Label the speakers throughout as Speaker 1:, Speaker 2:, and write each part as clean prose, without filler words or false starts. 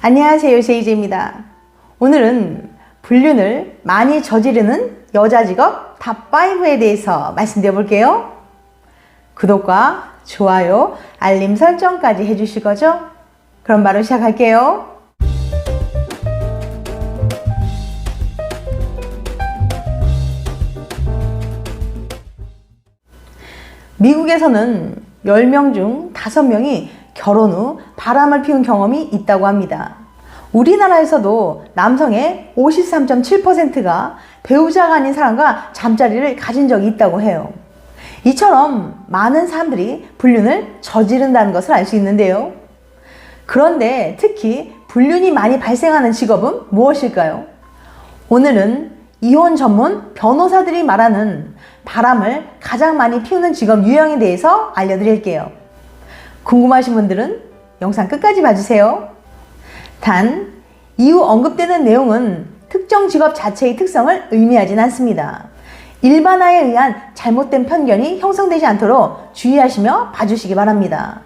Speaker 1: 안녕하세요, 제이제입니다. 오늘은 불륜을 많이 저지르는 여자 직업 탑5에 대해서 말씀드려 볼게요. 구독과 좋아요, 알림 설정까지 해주실 거죠? 그럼 바로 시작할게요. 미국에서는 10명 중 5명이 결혼 후 바람을 피운 경험이 있다고 합니다. 우리나라에서도 남성의 53.7%가 배우자가 아닌 사람과 잠자리를 가진 적이 있다고 해요. 이처럼 많은 사람들이 불륜을 저지른다는 것을 알 수 있는데요. 그런데 특히 불륜이 많이 발생하는 직업은 무엇일까요? 오늘은 이혼 전문 변호사들이 말하는 바람을 가장 많이 피우는 직업 유형에 대해서 알려드릴게요. 궁금하신 분들은 영상 끝까지 봐주세요. 단, 이후 언급되는 내용은 특정 직업 자체의 특성을 의미하진 않습니다. 일반화에 의한 잘못된 편견이 형성되지 않도록 주의하시며 봐주시기 바랍니다.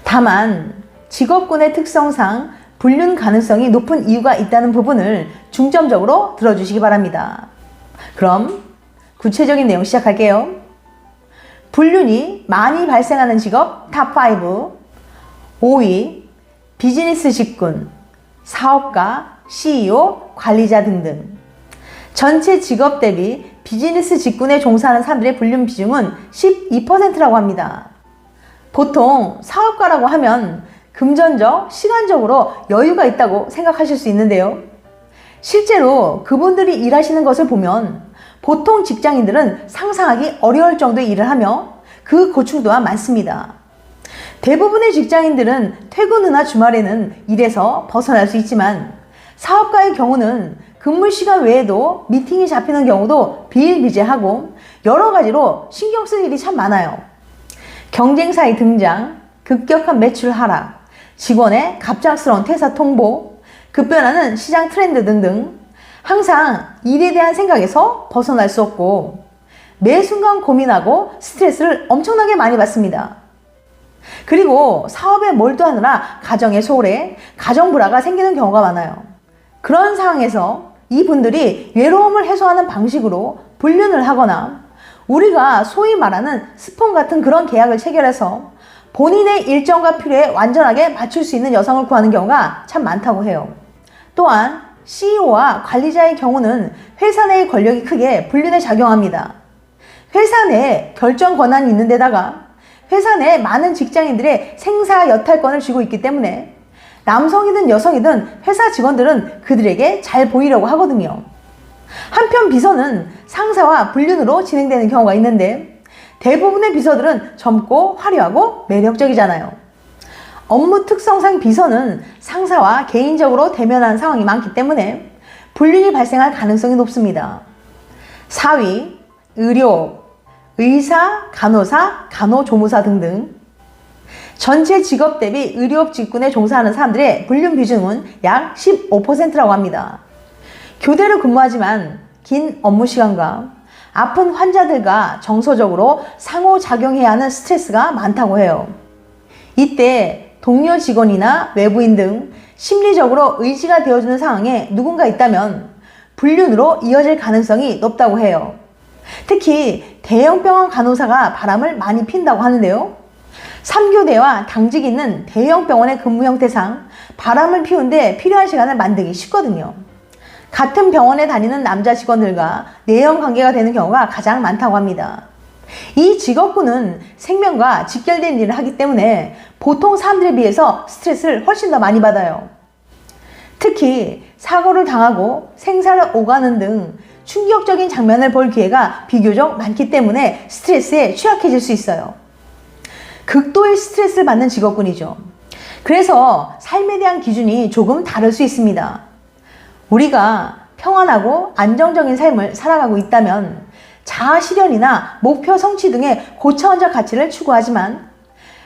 Speaker 1: 다만, 직업군의 특성상 불륜 가능성이 높은 이유가 있다는 부분을 중점적으로 들어주시기 바랍니다. 그럼 구체적인 내용 시작할게요. 불륜이 많이 발생하는 직업 탑5. 5위 비즈니스 직군, 사업가, CEO, 관리자 등등. 전체 직업 대비 비즈니스 직군에 종사하는 사람들의 불륜 비중은 12%라고 합니다. 보통 사업가라고 하면 금전적, 시간적으로 여유가 있다고 생각하실 수 있는데요. 실제로 그분들이 일하시는 것을 보면 보통 직장인들은 상상하기 어려울 정도의 일을 하며 그 고충 또한 많습니다. 대부분의 직장인들은 퇴근 후나 주말에는 일에서 벗어날 수 있지만 사업가의 경우는 근무 시간 외에도 미팅이 잡히는 경우도 비일비재하고 여러 가지로 신경 쓸 일이 참 많아요. 경쟁사의 등장, 급격한 매출 하락, 직원의 갑작스러운 퇴사 통보, 급변하는 시장 트렌드 등등 항상 일에 대한 생각에서 벗어날 수 없고 매 순간 고민하고 스트레스를 엄청나게 많이 받습니다. 그리고 사업에 몰두하느라 가정에 소홀해 가정 불화가 생기는 경우가 많아요. 그런 상황에서 이분들이 외로움을 해소하는 방식으로 불륜을 하거나 우리가 소위 말하는 스폰 같은 그런 계약을 체결해서 본인의 일정과 필요에 완전하게 맞출 수 있는 여성을 구하는 경우가 참 많다고 해요. 또한 CEO와 관리자의 경우는 회사 내의 권력이 크게 불륜에 작용합니다. 회사 내에 결정 권한이 있는 데다가 회사 내 많은 직장인들의 생사 여탈권을 쥐고 있기 때문에 남성이든 여성이든 회사 직원들은 그들에게 잘 보이려고 하거든요. 한편 비서는 상사와 불륜으로 진행되는 경우가 있는데 대부분의 비서들은 젊고 화려하고 매력적이잖아요. 업무 특성상 비서는 상사와 개인적으로 대면하는 상황이 많기 때문에 불륜이 발생할 가능성이 높습니다. 4위, 의료, 의사, 간호사, 간호조무사 등등. 전체 직업 대비 의료업 직군에 종사하는 사람들의 불륜 비중은 약 15%라고 합니다. 교대로 근무하지만 긴 업무 시간과 아픈 환자들과 정서적으로 상호작용해야 하는 스트레스가 많다고 해요. 이때 동료 직원이나 외부인 등 심리적으로 의지가 되어주는 상황에 누군가 있다면 불륜으로 이어질 가능성이 높다고 해요. 특히 대형 병원 간호사가 바람을 많이 핀다고 하는데요. 3교대와 당직이 있는 대형 병원의 근무 형태상 바람을 피우는데 필요한 시간을 만들기 쉽거든요. 같은 병원에 다니는 남자 직원들과 내연 관계가 되는 경우가 가장 많다고 합니다. 이 직업군은 생명과 직결된 일을 하기 때문에 보통 사람들에 비해서 스트레스를 훨씬 더 많이 받아요. 특히 사고를 당하고 생사를 오가는 등 충격적인 장면을 볼 기회가 비교적 많기 때문에 스트레스에 취약해질 수 있어요. 극도의 스트레스를 받는 직업군이죠. 그래서 삶에 대한 기준이 조금 다를 수 있습니다. 우리가 평안하고 안정적인 삶을 살아가고 있다면 자아 실현이나 목표 성취 등의 고차원적 가치를 추구하지만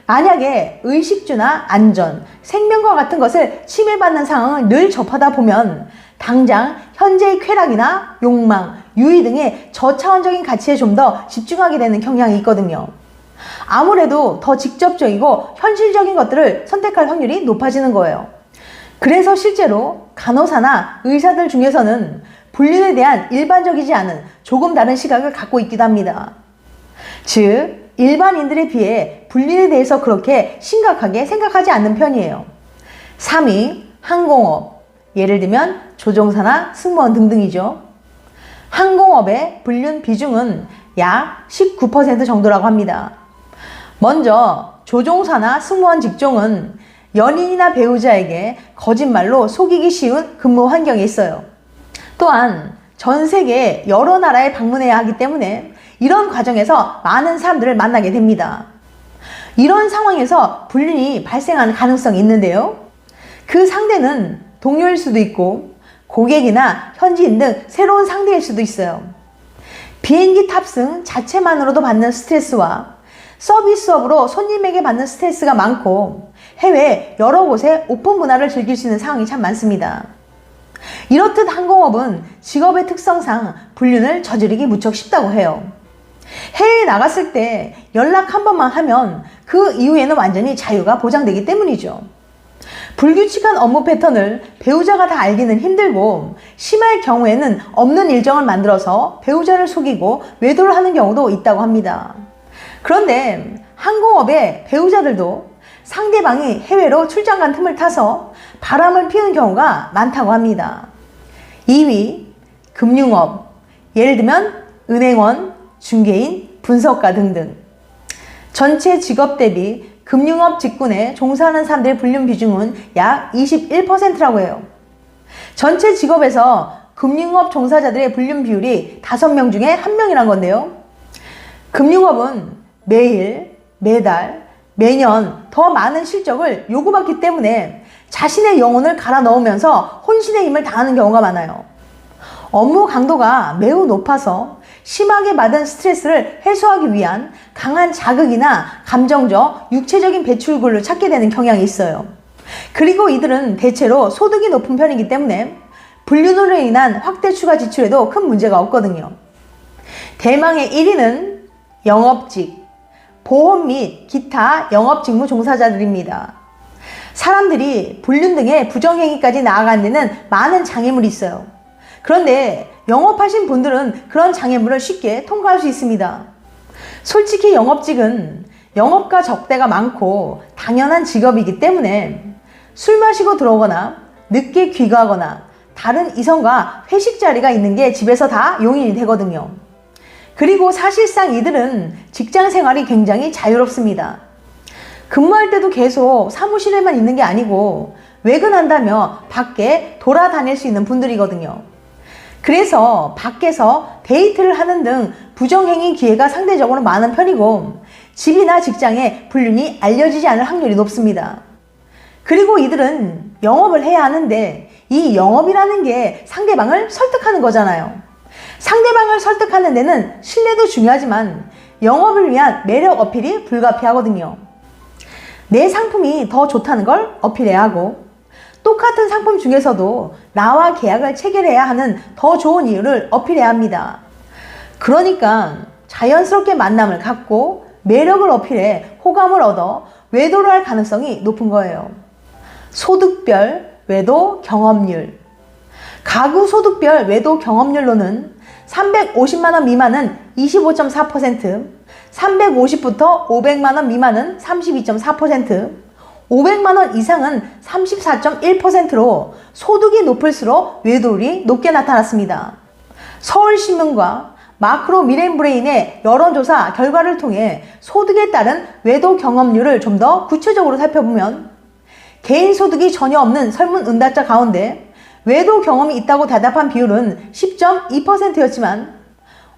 Speaker 1: 만약에 의식주나 안전, 생명과 같은 것을 침해받는 상황을 늘 접하다 보면 당장 현재의 쾌락이나 욕망, 유의 등의 저차원적인 가치에 좀 더 집중하게 되는 경향이 있거든요. 아무래도 더 직접적이고 현실적인 것들을 선택할 확률이 높아지는 거예요. 그래서 실제로 간호사나 의사들 중에서는 불륜에 대한 일반적이지 않은 조금 다른 시각을 갖고 있기도 합니다. 즉, 일반인들에 비해 불륜에 대해서 그렇게 심각하게 생각하지 않는 편이에요. 3위, 항공업. 예를 들면 조종사나 승무원 등등이죠. 항공업의 불륜 비중은 약 19% 정도라고 합니다. 먼저 조종사나 승무원 직종은 연인이나 배우자에게 거짓말로 속이기 쉬운 근무 환경에 있어요. 또한 전 세계 여러 나라에 방문해야 하기 때문에 이런 과정에서 많은 사람들을 만나게 됩니다. 이런 상황에서 불륜이 발생하는 가능성이 있는데요. 그 상대는 동료일 수도 있고 고객이나 현지인 등 새로운 상대일 수도 있어요. 비행기 탑승 자체만으로도 받는 스트레스와 서비스업으로 손님에게 받는 스트레스가 많고 해외 여러 곳에 오픈 문화를 즐길 수 있는 상황이 참 많습니다. 이렇듯 항공업은 직업의 특성상 불륜을 저지르기 무척 쉽다고 해요. 해외에 나갔을 때 연락 한 번만 하면 그 이후에는 완전히 자유가 보장되기 때문이죠. 불규칙한 업무 패턴을 배우자가 다 알기는 힘들고 심할 경우에는 없는 일정을 만들어서 배우자를 속이고 외도를 하는 경우도 있다고 합니다. 그런데 항공업의 배우자들도 상대방이 해외로 출장 간 틈을 타서 바람을 피우는 경우가 많다고 합니다. 2위, 금융업. 예를 들면 은행원, 중개인, 분석가 등등. 전체 직업 대비 금융업 직군에 종사하는 사람들의 불륜 비중은 약 21%라고 해요. 전체 직업에서 금융업 종사자들의 불륜 비율이 5명 중에 1명이란 건데요. 금융업은 매일, 매달, 매년 더 많은 실적을 요구받기 때문에 자신의 영혼을 갈아 넣으면서 혼신의 힘을 다하는 경우가 많아요. 업무 강도가 매우 높아서 심하게 받은 스트레스를 해소하기 위한 강한 자극이나 감정적, 육체적인 배출구를 찾게 되는 경향이 있어요. 그리고 이들은 대체로 소득이 높은 편이기 때문에 불륜으로 인한 확대 추가 지출에도 큰 문제가 없거든요. 대망의 1위는 영업직, 보험 및 기타 영업직무 종사자들입니다. 사람들이 불륜 등의 부정행위까지 나아가는 데는 많은 장애물이 있어요. 그런데 영업하신 분들은 그런 장애물을 쉽게 통과할 수 있습니다. 솔직히 영업직은 영업과 적대가 많고 당연한 직업이기 때문에 술 마시고 들어오거나 늦게 귀가하거나 다른 이성과 회식 자리가 있는 게 집에서 다 용인이 되거든요. 그리고 사실상 이들은 직장 생활이 굉장히 자유롭습니다. 근무할 때도 계속 사무실에만 있는 게 아니고 외근한다며 밖에 돌아다닐 수 있는 분들이거든요. 그래서 밖에서 데이트를 하는 등 부정행위 기회가 상대적으로 많은 편이고 집이나 직장에 불륜이 알려지지 않을 확률이 높습니다. 그리고 이들은 영업을 해야 하는데 이 영업이라는 게 상대방을 설득하는 거잖아요. 상대방을 설득하는 데는 신뢰도 중요하지만 영업을 위한 매력 어필이 불가피하거든요. 내 상품이 더 좋다는 걸 어필해야 하고 똑같은 상품 중에서도 나와 계약을 체결해야 하는 더 좋은 이유를 어필해야 합니다. 그러니까 자연스럽게 만남을 갖고 매력을 어필해 호감을 얻어 외도를 할 가능성이 높은 거예요. 소득별 외도 경험률. 가구 소득별 외도 경험률로는 350만원 미만은 25.4%, 350부터 500만원 미만은 32.4%, 500만원 이상은 34.1%로 소득이 높을수록 외도율이 높게 나타났습니다. 서울신문과 마크로 미래인브레인의 여론조사 결과를 통해 소득에 따른 외도 경험률을 좀 더 구체적으로 살펴보면 개인 소득이 전혀 없는 설문 응답자 가운데 외도 경험이 있다고 대답한 비율은 10.2%였지만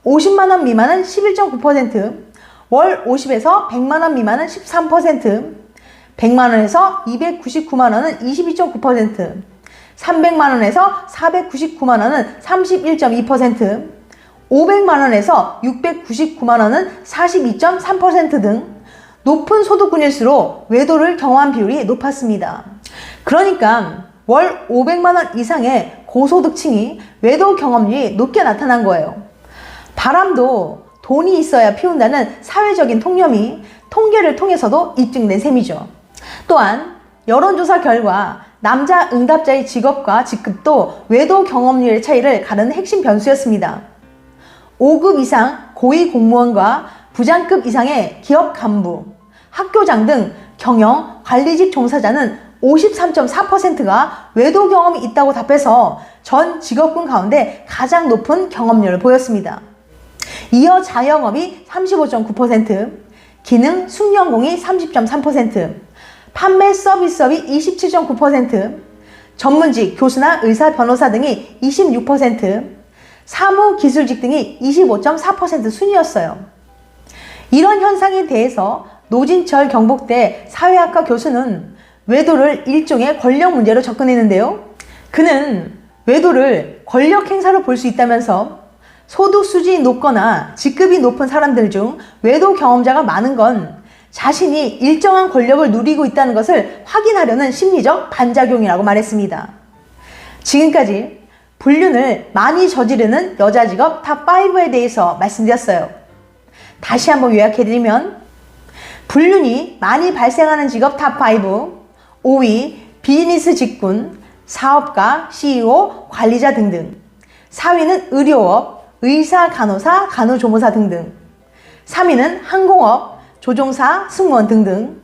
Speaker 1: 50만원 미만은 11.9%, 월 50에서 100만원 미만은 13%, 100만원에서 299만원은 22.9%, 300만원에서 499만원은 31.2%, 500만원에서 699만원은 42.3% 등 높은 소득군일수록 외도를 경험한 비율이 높았습니다. 그러니까 월 500만원 이상의 고소득층이 외도 경험률이 높게 나타난 거예요. 바람도 돈이 있어야 피운다는 사회적인 통념이 통계를 통해서도 입증된 셈이죠. 또한 여론조사 결과 남자 응답자의 직업과 직급도 외도 경험률의 차이를 가르는 핵심 변수였습니다. 5급 이상 고위 공무원과 부장급 이상의 기업 간부, 학교장 등 경영, 관리직 종사자는 53.4%가 외도 경험이 있다고 답해서 전 직업군 가운데 가장 높은 경험률을 보였습니다. 이어 자영업이 35.9%, 기능 숙련공이 30.3%, 판매 서비스업이 27.9%, 전문직 교수나 의사, 변호사 등이 26%, 사무 기술직 등이 25.4% 순이었어요. 이런 현상에 대해서 노진철 경북대 사회학과 교수는 외도를 일종의 권력 문제로 접근했는데요. 그는 외도를 권력 행사로 볼 수 있다면서 소득 수준이 높거나 직급이 높은 사람들 중 외도 경험자가 많은 건 자신이 일정한 권력을 누리고 있다는 것을 확인하려는 심리적 반작용이라고 말했습니다. 지금까지 불륜을 많이 저지르는 여자 직업 탑5에 대해서 말씀드렸어요. 다시 한번 요약해드리면 불륜이 많이 발생하는 직업 탑5, 5위 비즈니스 직군, 사업가, CEO, 관리자 등등. 4위는 의료업, 의사, 간호사, 간호조무사 등등. 3위는 항공업, 조종사, 승무원 등등.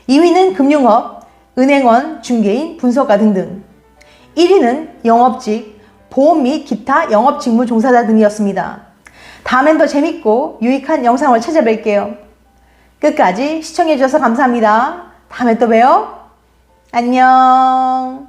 Speaker 1: 2위는 금융업, 은행원, 중개인, 분석가 등등. 1위는 영업직, 보험 및 기타 영업직무 종사자 등이었습니다. 다음엔 더 재밌고 유익한 영상을 찾아뵐게요. 끝까지 시청해주셔서 감사합니다. 다음에 또 봬요. 안녕.